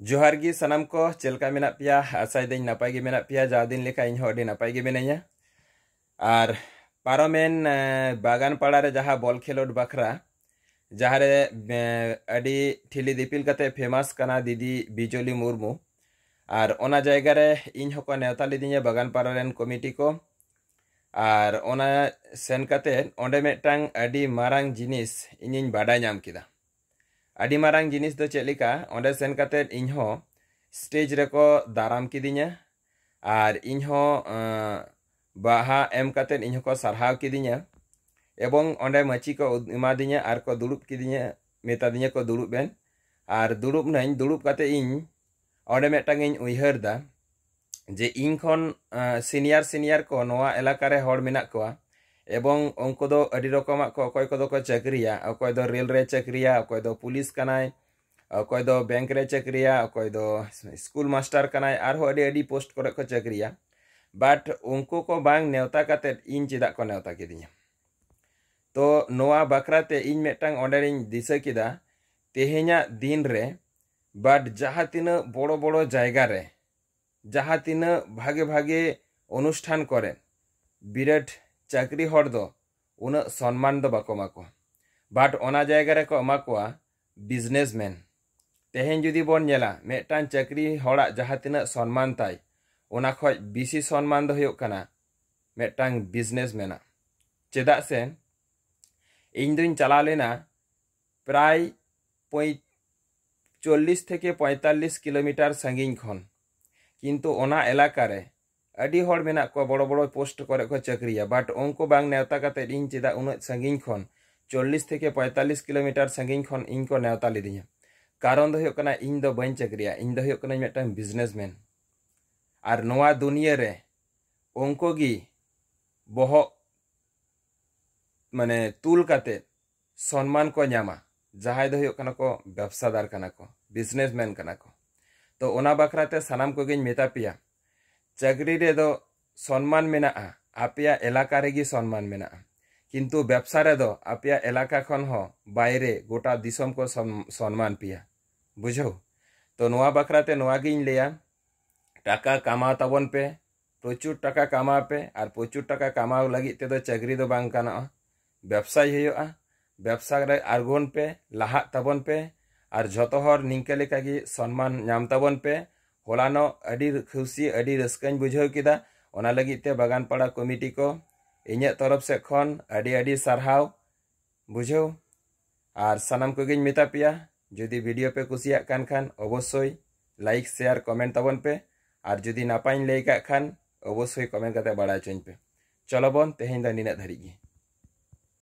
जोहार गी सनम को चेलका मेना पिया आशा दिन नपाय गे मेना पिया जा दिन लेका इन अडी नपाय गे मेनाया और पारोमेन बागान पाड़ा रे जहाँ बॉल खेलोड बखरा जहाँ रे अडी ठिली दिपिल कते फेमस कना दीदी बिजोली मुर्मू और ओना जायगा रे इन हको नेवता लिदिया बागान पाड़ा रेन कमिटी को और ओना सेन कते ओंडे मेटांग अडी मारांग जिनिस इनिन बाडा नाम किदा अडी मारांग जिनिस दो चेलिका ओंडे सेन कते इनहो स्टेज रेको दाराम किदिया और इनहो बाहा एम कते इनहो को सरहाव किदिया एवं ओंडे मची को इमादिया और को दुड़ुब किदिया मेतादिया को दुड़ुब बेन और दुड़ुब नई दुड़ुब कते इन ओंडे मेटांग इन उइहर दा जे इन खन सीनियर को नोआ एलाका रे हड़ मेना कोआ एवं उनको दो अडी रकम को अकोय को चाकरिया अकोय दो रेल रे चाकरिया अकोय दो पुलिस कनाय अकोय दो बैंक रे चाकरिया अकोय दो स्कूल मास्टर कनाय आर हो अडी अडी पोस्ट करे को चाकरिया बाट उनको को बांग नेवता कते इन चिदा को नेवता किदिया तो नोआ बकराते इन मेटांग ओंडेरिन दिसा किदा तेहे냐 दिन रे बाट जहाँ तिना बड़ो बड़ो जायगा रे जहाँ तिना भागे भागे अनुष्ठान करे बिराट चाकरी हर दो उन सम्मान दो बाको माको बाट ओना जायगा रे को माकोआ बिजनेसमैन तेहेन जुदी बोन नेला मेटान चाकरी हड़ा जहाँ तिना सम्मान ताई ओना खय बिसी सम्मान दो हुयुग कना मेटांग बिजनेसमैन चेदा से इन दुइन चला लेना प्राय 40 থেকে 45 किलोमीटर संगीन खन किंतु ओना एलाका रे अडी हड़ मेना को बड़ो बड़ो पोस्ट करे को चाकरिया बाट उनको बांग नेवता कते इन चिदा उन संगीन खन 40 থেকে 45 किलोमीटर संगीन खन इनको नेवता लिदिया कारण दो हुयुग कना इन दो बइन चाकरिया इन दो हुयुग कना मेटांग बिजनेसमैन और नोआ दुनिया रे उनको गी बहो माने तुल कते सम्मान को न्यामा जहाय दो हुयुग कना को व्यवसादार कना को बिजनेसमैन कना को तो ओना बखराते सनाम को गिन मेता पिया चाकरी रे दो सम्मान मेना आपिया एलाका रेगी सम्मान मेना किंतु व्यवसा रे दो आपिया एलाका खन हो बायरे गोटा दिसम को सम्मान पिया बुझो तो नोआ बखराते नोआ गिन लेया टाका कामा तबन पे प्रचुर टाका कामा पे और प्रचुर टाका कामाव लगी ते दो चाकरी दो बांग काना व्यवसाय हुयुआ व्यवसा रे आरगोन पे लाहा तबन पे और झोतो हर निंके लेका गी सम्मान नाम तबन पे होलानो अडी खुशी अडी रस्काñ बुझाव किदा ओना लगी ते बागान पाड़ा कमिटी को इᱧ तरफ से खन अडी अडी सरहाव बुझाव और सनाम को गिन मेता पिया जदि वीडियो पे कुसिया कान खान अवश्य लाइक शेयर कमेंट तबन पे और जदि नापाइन लई का खान अवश्य कमेंट कते बाड़ा चोñ पे चलो बन तेहेन दा निना धरी गी।